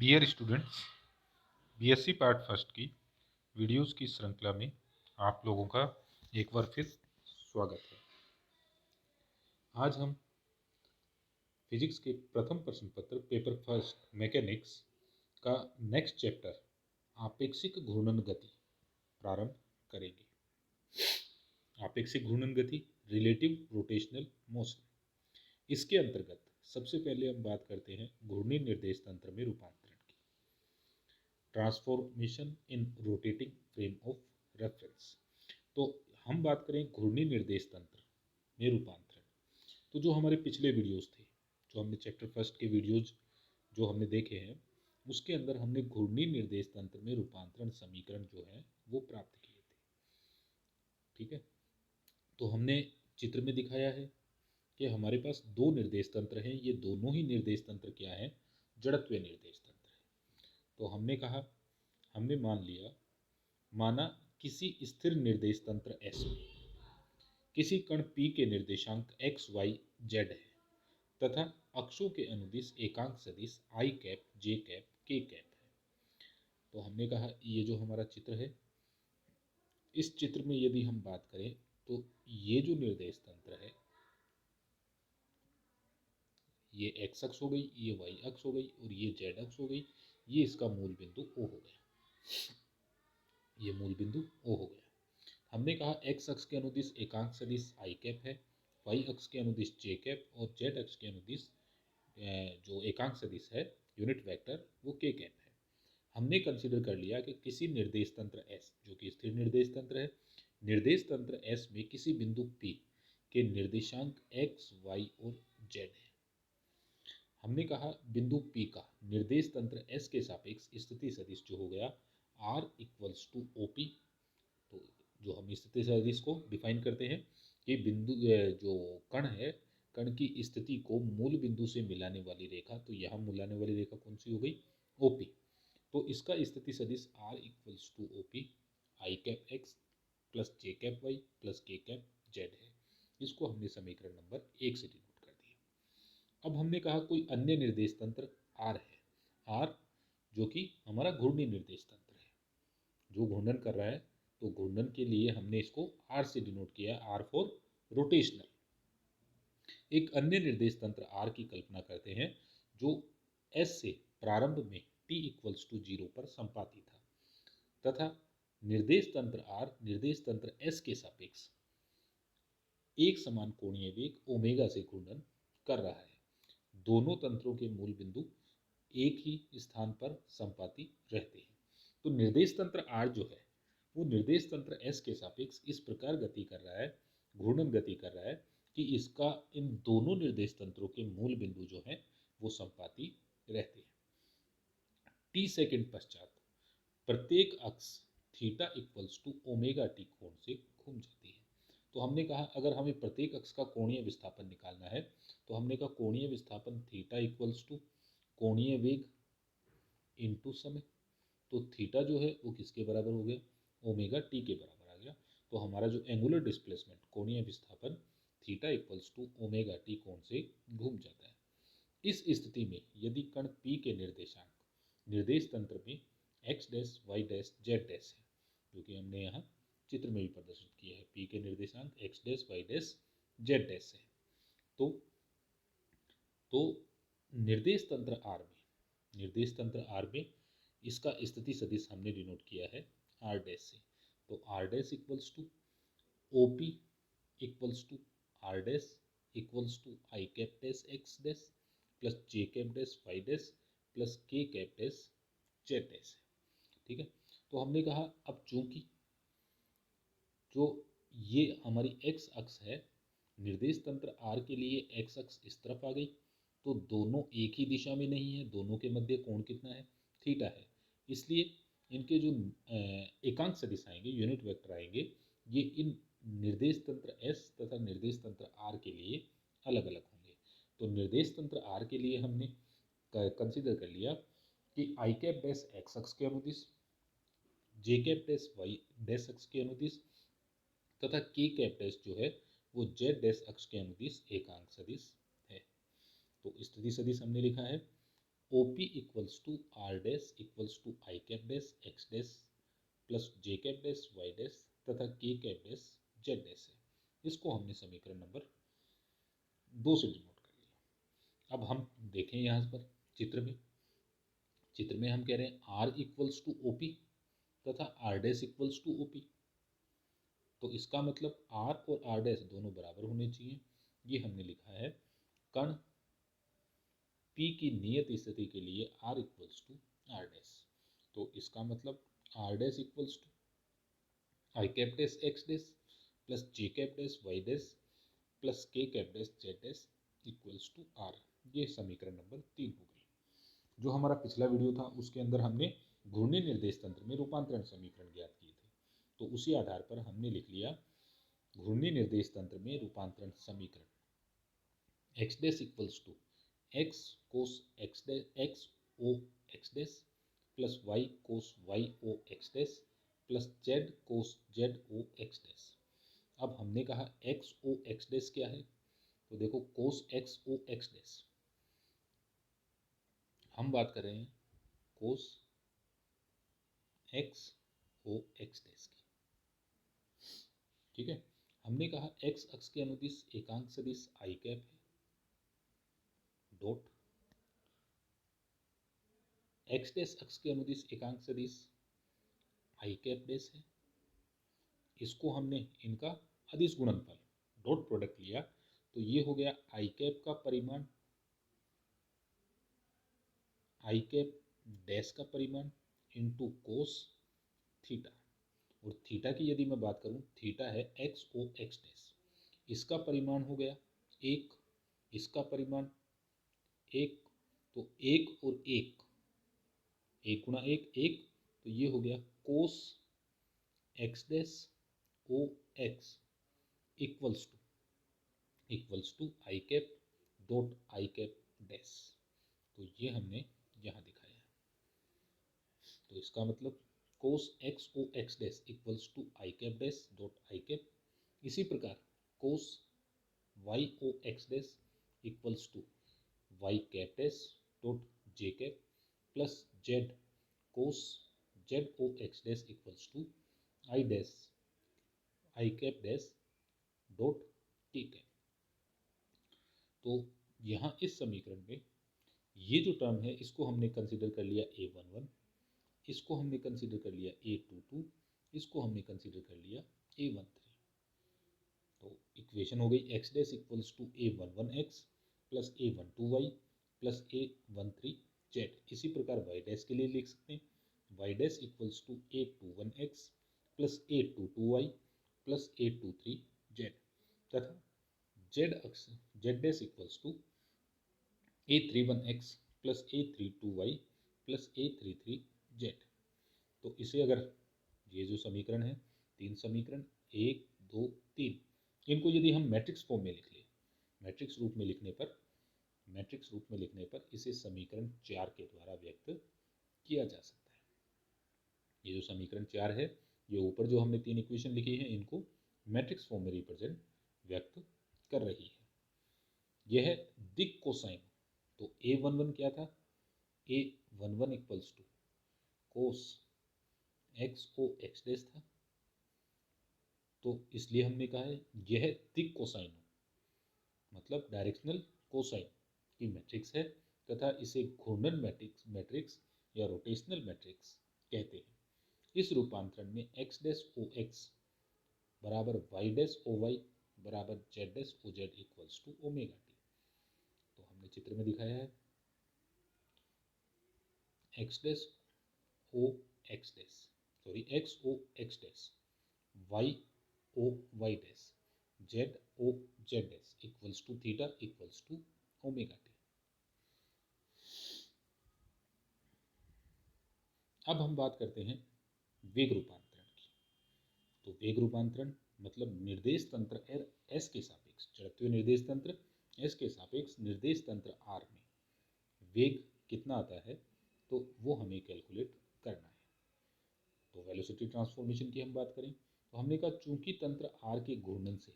Dear students, BSc part first की videos की श्रृंखला में आप लोगों का एक बार फिर स्वागत है। आज हम फिजिक्स के प्रथम प्रश्न पत्र पेपर फर्स्ट मैकेनिक्स का नेक्स्ट चैप्टर आपेक्षिक घूर्णन गति प्रारंभ करेंगे। आपेक्षिक घूर्णन गति, रिलेटिव रोटेशनल मोशन। इसके अंतर्गत सबसे पहले हम बात करते हैं घूर्णी निर्देश तंत्र में रूपांतरण की। Transformation in rotating frame of reference. तो हम बात करें घूर्णी निर्देश तंत्र में रूपांतरण, तो जो हमारे पिछले वीडियोस थे, जो हमने चैप्टर फर्स्ट के वीडियोज जो हमने देखे हैं, उसके अंदर हमने घूर्णी निर्देश तंत्र में रूपांतरण समीकरण जो है वो प्राप्त किए थे। ठीक है, तो हमने चित्र में दिखाया है कि हमारे पास दो निर्देश तंत्र हैं। ये दोनों ही निर्देश तंत्र क्या है? जड़त्वीय निर्देश तंत्र है। तो हमने कहा, हमने माना किसी स्थिर निर्देश तंत्र S में किसी कण P के निर्देशांक x, y, z है तथा अक्षों के अनुदिश एकांक सदिश i cap, j cap, k cap है। तो हमने कहा ये जो हमारा चित्र है, इस चित्र में यदि हम बात करें तो ये जो निर्देश तंत्र है, ये x अक्ष हो गई, ये y अक्ष हो गई और ये z अक्ष हो गई। ये इसका मूल बिंदु O हो गया, ये मूल बिंदु O हो गया। हमने कहा x अक्ष के अनुदिश एकांक सदिश i कैप है, y अक्ष के अनुदिश j कैप और z अक्ष के अनुदिश जो एकांक सदिश है यूनिट वेक्टर वो k कैप है। हमने कंसीडर कर लिया कि किसी निर्देश तंत्र S, जो कि स्थिर निर्देश तंत्र है, निर्देश तंत्र S में किसी बिंदु P के निर्देशांक x, y और z है। हमने कहा बिंदु P का निर्देश तंत्र S के सापेक्ष स्थिति सदिश जो हो गया R इक्वल्स टू OP। तो जो हम स्थिति सदिश को डिफाइन करते हैं कि बिंदु जो कण है, कण की स्थिति को मूल बिंदु से मिलाने वाली रेखा, तो यहाँ मिलाने वाली रेखा कौन सी हो गई? OP। तो इसका स्थिति सदिश R equals to OP i cap x plus j cap y plus k cap z है। इसको हमने समीकरण नंबर 1 से डिनोट कर दिया। अब हमने कहा कोई अन्य निर्देश तंत्र R है, R जो कि हमारा घूर्णी निर्देश तंत्र है, जो घूर्णन कर रहा है। तो घूर्णन के लिए हमने इसको R से डिनोट किया, R फॉर रोटेशनल। एक अन्य निर्देश तंत्र R की कल्पना करते हैं जो S से प्रारंभ में t इक्वल्स टू 0 पर संपाती था तथा निर्देश तंत्र R निर्देश तंत्र S के सापेक्ष एक समान कोणीय वेग ओमेगा से घूर्णन कर रहा है। दोनों तंत्रों के मूल बिंदु एक ही स्थान पर संपाती रहते हैं। तो निर्देश तंत्र R जो है वो निर्देश तंत्र S के सापेक्ष इस प्रकार गति कर रहा है, घूर्णन गति कर रहा है कि इसका इन दोनों निर्देश तंत्रों के मूल बिंदु जो है वो संपाती रहते हैं। t सेकंड पश्चात प्रत्येक अक्ष theta equals to omega T कोण से घूम जाती है। तो हमने कहा अगर हमें प्रत्येक अक्ष का कोणीय विस्थापन निकालना है, तो हमने कहा कोणीय विस्थापन थीटा इक्वल्स टू कोणीय वेग इनटू समय। तो थीटा जो है वो किसके बराबर हो गया? ओमेगा टी के बराबर आ गया। तो हमारा जो एंगुलर डिस्प्लेसमेंट कोणीय विस्थापन theta equals to omega T कोण से घूम जाता है। इस स्थिति में यदि कण P के निर्देशांक निर्देश तंत्र में x dash, y dash, z dash है, जो कि हमने यहाँ चित्र में भी प्रदर्शित किया है, P के निर्देशांक x dash, y dash, z dash है। तो निर्देश तंत्र R में इसका स्थिति सदिश हमने डिनोट किया है R डैश से। तो R dash equals to OP equals to R dash equals to I cap dash x dash plus j cap dash y dash plus k cap dash z dash है। ठीक है, तो हमने कहा अब चूंकि जो ये हमारी x अक्ष है, निर्देश तंत्र R के लिए x अक्ष इस तरफ आ गई, तो दोनों एक ही दिशा में नहीं है, दोनों के मध्य कोण कितना है? थीटा है। इसलिए इनके जो एकांक सदिश आएंगे, यूनिट वेक्टर आएंगे, ये इन निर्देश तंत्र S तथा निर्देश तंत्र R के लिए अलग अलग होंगे। तो निर्देश तंत्र R के लिए हमने कंसीडर कर लिया कि i कैप डैश x अक्ष के अनुदिश, j cap dash y dash अक्ष के अनुदिश तथा k कैप डैश जो है वो z डैश अक्ष के अनुदिश एकांक सदिश है। तो स्थिति सदिश हमने लिखा है O P equals to R dash equals to I cap dash x dash plus J cap dash Y dash तथा K cap dash Z dash है। इसको हमने समीकरण नंबर 2 से डिनोट कर लिया। अब हम देखें यहाँ पर चित्र में हम कह रहे हैं R equals to O P तथा R dash equals to O P. तो इसका मतलब आर और आर डैश दोनों बराबर होने चाहिए। ये हमने लिखा है कण P की नियत स्थिति के लिए R equals to R dash. तो इसका मतलब R dash equals to I cap dash x dash plus J cap dash Y dash plus के cap dash Z dash equals to R. ये समीकरण नंबर 3 हो गई। जो हमारा पिछला वीडियो था उसके अंदर हमने घूर्णी निर्देश तंत्र में रूपांतरण समीकरण ज्ञात किए थे, तो उसी आधार पर हमने लिख लिया घूर्णी निर्देश तंत्र में रूपांतरण समीकरण X dash equals to X cos X dash X O X dash plus Y cos Y O X dash plus Z cos Z O X dash. अब हमने कहा एक्स ओ एक्स डैश क्या है, तो देखो कोस एक्स ओ एक्स डैश, हम बात कर रहे हैं कोस एक्स ओ एक्स डैश की। ठीक है, हमने कहा एक्स अक्ष के अनुदिश एकांक सदिश आई कैप है डॉट एक्स डैश अक्ष के अनुदिश एकांक सदिश आई कैप डैश है। इसको हमने इनका अदिश गुणनफल डॉट प्रोडक्ट लिया, तो ये हो गया आई कैप का परिमाण आई कैप डैश का परिमाण इंटू कोस थीटा। और थीटा की यदि मैं बात करूं, थीटा है एक्स ओ एक्स डैश, इसका परिमाण हो गया एक, इसका परिमाण एक, तो एक और एक, एक गुणा एक एक, तो ये हो गया cos X dash O X equals to I cap dot I cap dash. तो ये हमने यहाँ दिखाया है। तो इसका मतलब cos X O X dash equals to I cap dash dot I cap. इसी प्रकार cos Y O X dash equals to Y cap dash dot J cap plus Z cos Z O X dash equals to I dash I cap dash dot के cap. तो यहाँ इस समीकरण में ये जो टर्म है इसको हमने कंसिडर कर लिया A11, इसको हमने कंसिडर कर लिया A22, इसको हमने कंसिडर कर लिया A13। तो इक्वेशन हो गई X dash equals to A11x plus A12y plus A13z। इसी प्रकार वाई डैश के लिए लिख सकते हैं Y dash equals to A21x plus A22y plus A23z तथा जेड अक्ष Z dash equals to A31x plus A32y plus A33z। तो इसे अगर ये जो समीकरण है, तीन समीकरण 1 2 3, इनको यदि हम मैट्रिक्स फॉर्म में लिख लें, मैट्रिक्स रूप में लिखने पर इसे समीकरण 4 के द्वारा व्यक्त किया जा सकता है। ये जो समीकरण 4 है, ये ऊपर जो हमने तीन इक्वेशन लिखी है इनको मैट्रिक्स फॉर्म में रिप्रेजेंट व्यक्त कर रही है। यह है दिक कोसाइन। तो A11 क्या था, A11 equals to cos X O X dash था, तो इसलिए हमने कहा है यह दिक कोसाइन मतलब डायरेक्शनल कोसाइन की मैट्रिक्स है तथा इसे घूर्णन मैट्रिक्स या रोटेशनल मैट्रिक्स कहते हैं। इस रूपांतरण में एक्स डैश ओ एक्स बराबर वाई डैश ओ वाई बराबर Z dash O Z equals to omega T. तो हमने चित्र में दिखाया है X dash O X dash sorry X O X dash Y O Y dash Z O Z dash equals to theta equals to omega T. अब हम बात करते हैं वेग रूपांतरण की। तो वेग रूपांतरण मतलब निर्देश तंत्र एस के सापेक्ष जड़त्वीय निर्देश तंत्र एस के सापेक्ष निर्देश तंत्र आर में वेग कितना आता है, तो वो हमें कैलकुलेट करना है। तो वेलोसिटी ट्रांसफॉर्मेशन की हम बात करें तो हमने कहा चूंकि तंत्र आर के घूर्णन से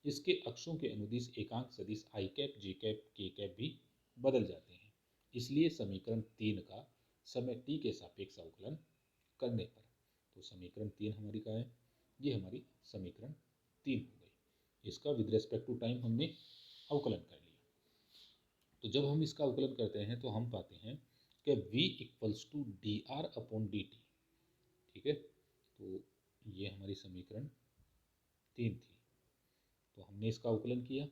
इसके अक्षों के अनुदिश एकांक सदिश आई cap J cap K cap भी बदल जाते हैं, इसलिए समीकरण 3 का समय t के सापेक्ष अवकलन करने पर, तो समीकरण 3 हमारी क्या है, ये हमारी समीकरण 3 हो गई। इसका विद रेस्पेक्ट टू टाइम हमने अवकलन कर लिया। तो जब हम इसका अवकलन करते हैं तो हम पाते हैं कि v equals to D R upon D T. ठीक है, तो ये हमारी समीकरण 3 थी। तो हमने इसका अवकलन किया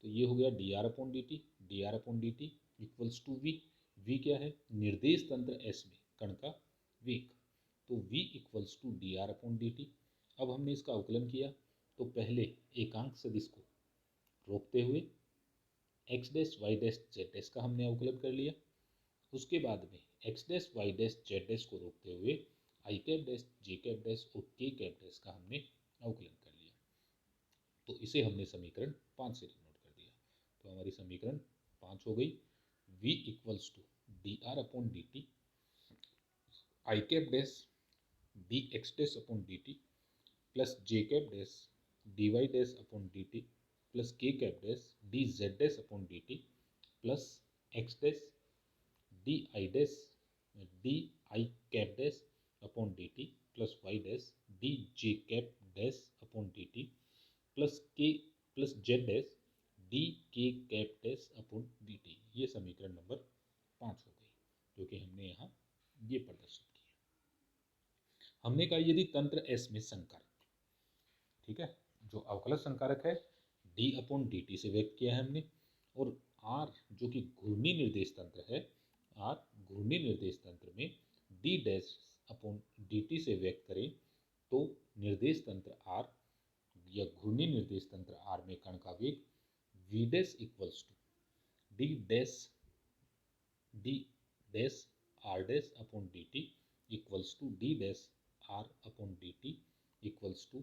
तो ये हो गया D are upon D T, D are upon D T equals to V. V क्या है, निर्देश तंत्र एस में कण का वेग, तो v equals to D R upon D t. अब हमने इसका अवकलन किया तो पहले एकांक सदिश को रोकते हुए x dash Y dash Z dash का हमने अवकलन कर लिया। उसके बाद में x dash Y dash Z dash को रोकते हुए i cap dash j cap dash और के कैप डैश का हमने अवकलन कर लिया। तो इसे हमने समीकरण 5 से डिनोट कर दिया। तो हमारी समीकरण 5 हो गई, v equals to D R upon D T I cap dash D X dash upon D T plus J cap dash D Y dash upon D T plus के cap dash D Z dash upon D T plus X dash D I dash D I cap dash upon D T plus Y dash D J cap dash upon D T plus K plus Z dash D K cap dash upon D T. ये समीकरण number 5 हो गई, जो कि हमने यहाँ ये प्रदर्शित किया। हमने कहा यदि तंत्र एस में संकारक, ठीक है, जो अवकलज संकारक है डी अपॉन डी टी से व्यक्त किया है हमने, और आर जो कि घूर्णी निर्देश तंत्र है, आर घूर्णी निर्देश तंत्र में D dash upon D T से व्यक्त करें तो निर्देश तंत्र आर या घूर्णी निर्देश तंत्र आर में कण का वेग v dash equals to D dash R dash upon D T equals to D dash are upon D T equals to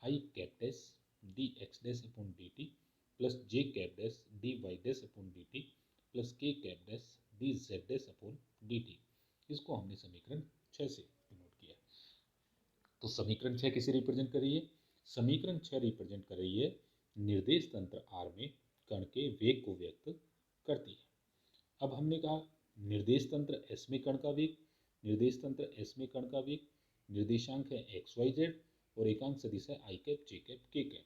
I cap dash D X dash upon D T plus J cap dash D Y dash upon D T plus के cap dash D Z dash upon D T. इसको हमने समीकरण 6 से denote किया। तो समीकरण 6 किसे represent कर रही है, समीकरण 6 रिप्रेजेंट कर रही है निर्देश तंत्र आर में कण के वेग को व्यक्त करती है। अब हमने कहा निर्देश तंत्र एस में कण का वेग, निर्देश तंत्र एस में कण का वेग, निर्देशांक है एक्स वाई जेड और एकांक सदिश है I cap J cap K cap.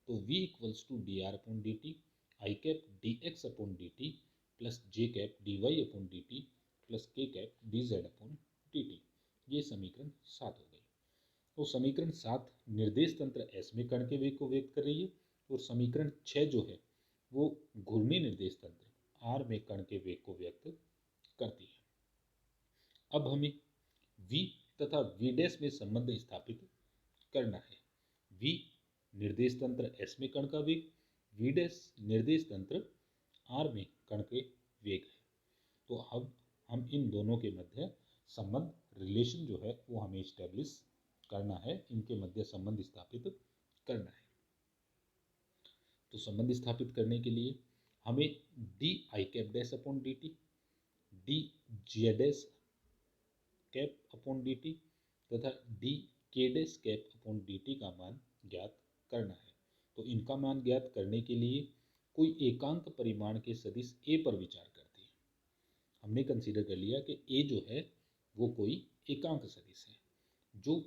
तो v equals to D R upon D T I cap D X upon D T plus J cap D Y upon D T plus के cap D Z upon D T. ये समीकरण 7 हो गई। तो समीकरण 7 निर्देश तंत्र एस में कण के वेग को व्यक्त कर रही है, और समीकरण 6 जो है वो घूर्णी निर्देश तंत्र आर में कण के वेग को व्यक्त करती है। अब हमें v तथा v डैश में संबंध स्थापित करना है। v निर्देश तंत्र s में कण का वेग, v डैश निर्देश तंत्र r में कण के वेग है। तो अब हम इन दोनों के मध्य संबंध रिलेशन जो है वो हमें स्टैब्लिश करना है, इनके मध्य संबंध स्थापित करना है। तो संबंध स्थापित करने के लिए हमें D I cap dash upon D T, D J dash cap upon D T तथा d k dash cap upon D T का मान ज्ञात करना है। तो इनका मान ज्ञात करने के लिए कोई एकांक परिमाण के सदिश ए पर विचार करते हैं। हमने कंसीडर कर लिया कि ए जो है वो कोई एकांक सदिश है जो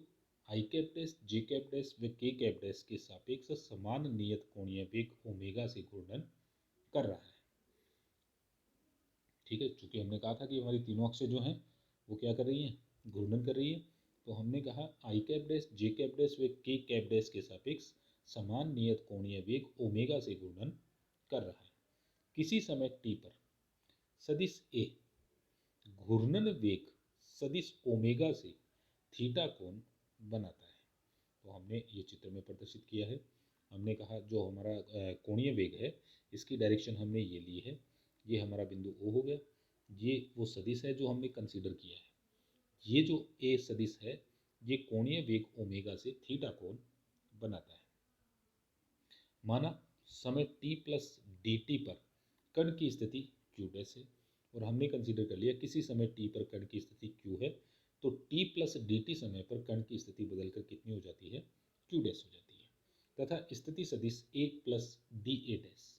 आई cap dash j cap dash व के कैप डैश के सापेक्ष समान नियत कोणीय वेग ओमेगा से घूर्णन कर रहा है। ठीक है, चूंकि हमने कहा था कि हमारी तीनों अक्षें जो हैं वो क्या कर रही हैं, घूर्णन कर रही है। तो हमने कहा आई cap dash j cap dash व के कैप डैश के सापेक्ष समान नियत कोणीय वेग ओमेगा से घूर्णन कर रहा है। किसी समय टी पर सदिश ए घूर्णन वेग सदिश ओमेगा से थीटा कोण बनाता है। तो हमने ये चित्र में प्रदर्शित किया है। हमने कहा जो हमारा कोणीय वेग है इसकी डायरेक्शन हमने ये ली है, ये हमारा बिंदु O हो गया। ये वो सदिश है जो हमने कंसीडर किया है। ये जो A सदिश है ये कोणीय वेग ओमेगा से थीटा कोण बनाता है। माना समय t प्लस डी टी पर कण की स्थिति q डैश है, और हमने कंसीडर कर लिया किसी समय t पर कण की स्थिति q है, तो t प्लस डी टी समय पर कण की स्थिति बदलकर कितनी हो जाती है, q डैश हो जाती है। तथा स्थिति सदिश a plus D A dash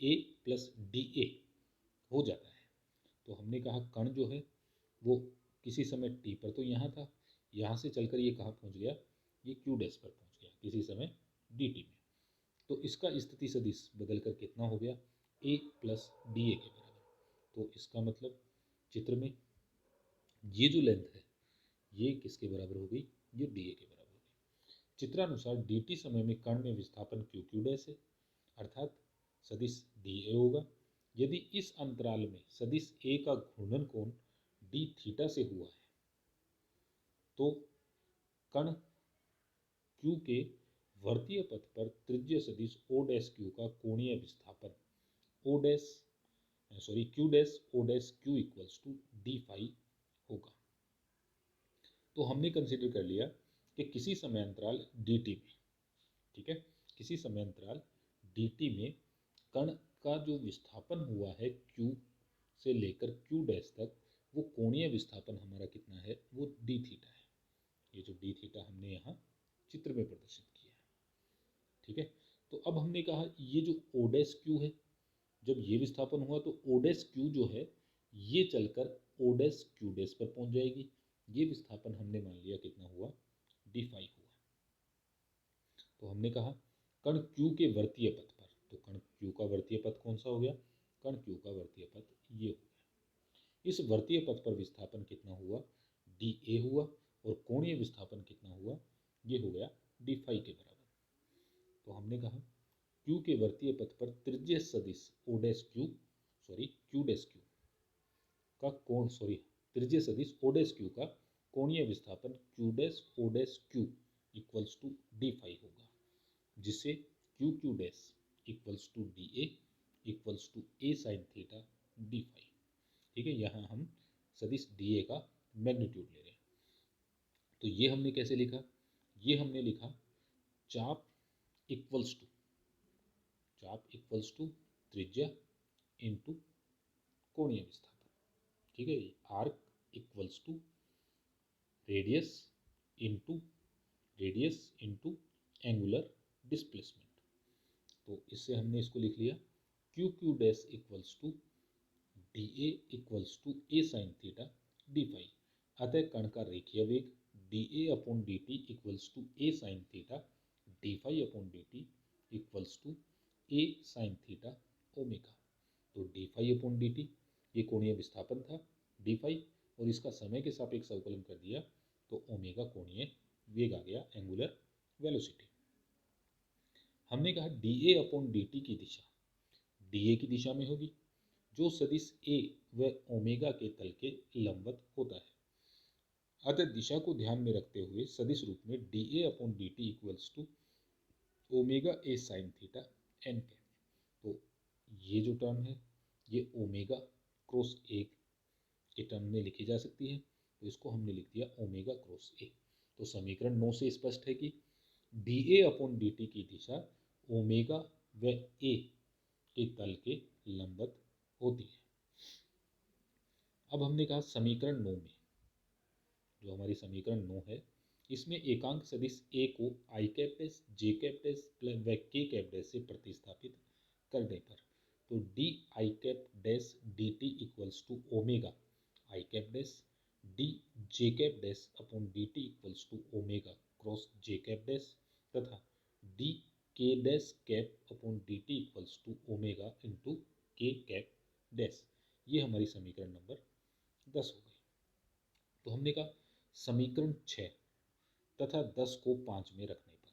a plus D A हो जाता है। तो हमने कहा कण जो है वो किसी समय t पर तो यहाँ था, यहाँ से चलकर ये कहाँ पहुँच गया, ये q डैश पर पहुँच गया किसी समय dt में। तो इसका स्थिति सदिश बदल कर कितना हो गया, a प्लस डी ए के बराबर। तो इसका मतलब चित्र में ये जो लेंथ है ये किसके बराबर हो गई, ये डी ए के बराबर हो गई। चित्रानुसार dt समय में कण में विस्थापन q डैश है, अर्थात सदिश डी ए होगा। यदि इस अंतराल में सदिश a का घूर्णन कोण d थीटा से हुआ है तो कण q के वर्तीय पथ पर त्रिज्य सदिश o डैश q का कोणीय विस्थापन q dash o dash q equals to d phi होगा। तो हमने कंसिडर कर लिया कि किसी समय अंतराल dt में, ठीक है, किसी समय अंतराल dt में कण का जो विस्थापन हुआ है q से लेकर q डैश तक, वो कोणीय विस्थापन हमारा कितना है, वो d थीटा है। ये जो d थीटा हमने यहाँ चित्र में प्रदर्शित किया है, ठीक है। तो अब हमने कहा ये जो o डैश q है, जब ये विस्थापन हुआ तो o डैश q जो है ये चलकर o डैश q डैश पर पहुंच जाएगी। ये विस्थापन हमने मान लिया कितना हुआ, d फाई हुआ। तो हमने कहा कण q के वर्तीय पथ पर, तो कण q का वर्तीय पथ कौन सा हो गया, कण q का वर्तीय पथ ये हो गया। इस वर्तीय पथ पर विस्थापन कितना हुआ, dA हुआ, और कोणीय विस्थापन कितना हुआ, ये हो गया d फाई के बराबर। तो हमने कहा q के वर्तीय पथ पर त्रिज्य सदिश o dash q q dash q का कोण त्रिज्य सदिश o डैश q का कोणीय विस्थापन q dash o dash q equals to d phi होगा, जिससे q dash equals to D A equals to a sine theta d phi. ठीक है, यहाँ हम सदिश डी ए का मैग्नीट्यूड ले रहे हैं। तो ये हमने कैसे लिखा, ये हमने लिखा चाप इक्वल्स टू त्रिज्या इंटू कोणीय विस्थापन। ठीक है, arc equals to radius into angular displacement. तो इससे हमने इसको लिख लिया Q dash equals to D A equals to A sine theta D phi. अतः कण का रेखीय वेग D A upon D T equals to A sine theta D phi upon D T equals to A sine theta omega. तो D phi upon D T ये कोणीय विस्थापन था डी फाई, और इसका समय के सापेक्ष अवकलन कर दिया तो ओमेगा कोणीय वेग आ गया, एंगुलर वेलोसिटी। हमने कहा D A upon D T की दिशा डी ए की दिशा में होगी, जो सदिश ए व ओमेगा के तल के लंबवत होता है। अतः दिशा को ध्यान में रखते हुए सदिश रूप में d A upon D T equals to omega a sine theta n cap. तो ये जो टर्म है ये ओमेगा क्रॉस ए के टर्म में लिखी जा सकती है, तो इसको हमने लिख दिया ओमेगा क्रॉस ए। तो समीकरण 9 से स्पष्ट है कि D A upon D T की दिशा ओमेगा व ए के तल के लंबवत होती है। अब हमने कहा समीकरण 9 में, जो हमारी समीकरण 9 है, इसमें एकांक सदिश ए को i cap dash j cap dash व के कैप डैश से प्रतिस्थापित करने पर, तो d I cap dash d T equals to omega i cap dash D J cap dash upon D T equals to omega cross j cap dash तथा d k dash cap upon D T equals to omega into k cap dash. ये हमारी समीकरण number 10 हो गई। तो हमने कहा समीकरण 6 तथा 10 को 5 में रखने पर,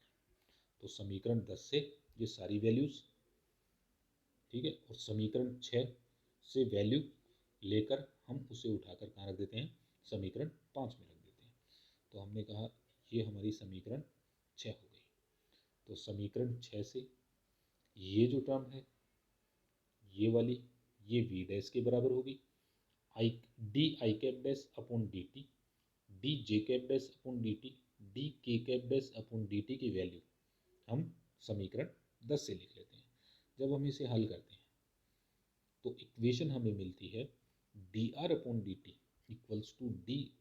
तो समीकरण 10 से ये सारी वैल्यूज, ठीक है, और समीकरण 6 से वैल्यू लेकर हम उसे उठाकर कहाँ रख देते हैं, समीकरण 5 में रख देते हैं। तो हमने कहा ये हमारी समीकरण 6 हो गई। तो समीकरण 6 से ये जो टर्म है ये वाली, ये वी डैश के बराबर होगी, डी आई cap dash upon D T D जे cap dash upon D T D K cap dash upon D T की वैल्यू हम समीकरण 10 से लिख लेते हैं। जब हम इसे हल करते हैं तो इक्वेशन हमें मिलती है d are upon D T equals to D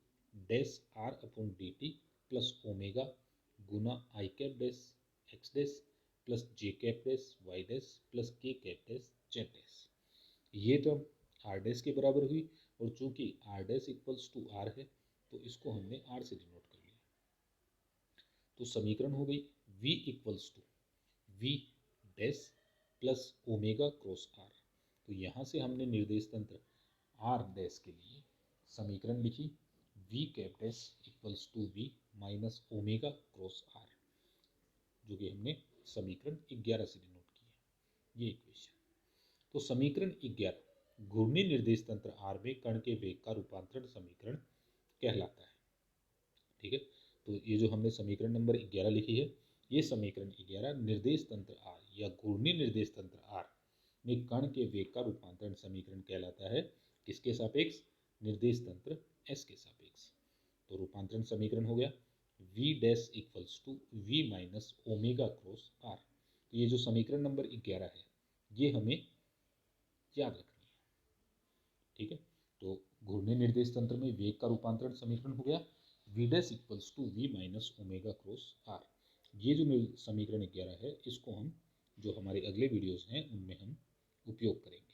dash are upon D T plus omega गुना i cap dash x dash plus J cap dash Y dash plus के कैप डैश जेड डैश। ये term r dash के बराबर हुई, और चूंकि r dash equals to r है तो इसको हमने आर से डिनोट कर लिया। तो समीकरण हो गई v equals to v dash plus omega cross r. तो यहाँ से हमने निर्देश तंत्र आर डैश के लिए समीकरण लिखी v cap dash equals to v minus omega cross r, जो कि हमने समीकरण 11 से डिनोट किया ये इक्वेशन। तो समीकरण 11 घूर्णी निर्देश तंत्र आर में कण के वेग का रूपांतरण समीकरण कहलाता है। ठीक है, तो ये जो हमने समीकरण नंबर 11 लिखी है, ये समीकरण 11 निर्देश तंत्र आर या घूर्णी निर्देश तंत्र आर में कण के वेग का रूपांतरण समीकरण कहलाता है। किसके सापेक्ष? निर्देश तंत्र एस के सापेक्ष। तो रूपांतरण समीकरण हो गया v dash equals to v minus omega cross r. तो ये जो समीकरण नंबर 11 है ये हमें याद रखनी है। ठीक है, तो घूर्णी निर्देश तंत्र में वेग का रूपांतरण समीकरण हो गया v dash equals to v minus omega cross r. ये जो समीकरण 11 है इसको हम जो हमारे अगले वीडियोस हैं उनमें हम उपयोग करेंगे।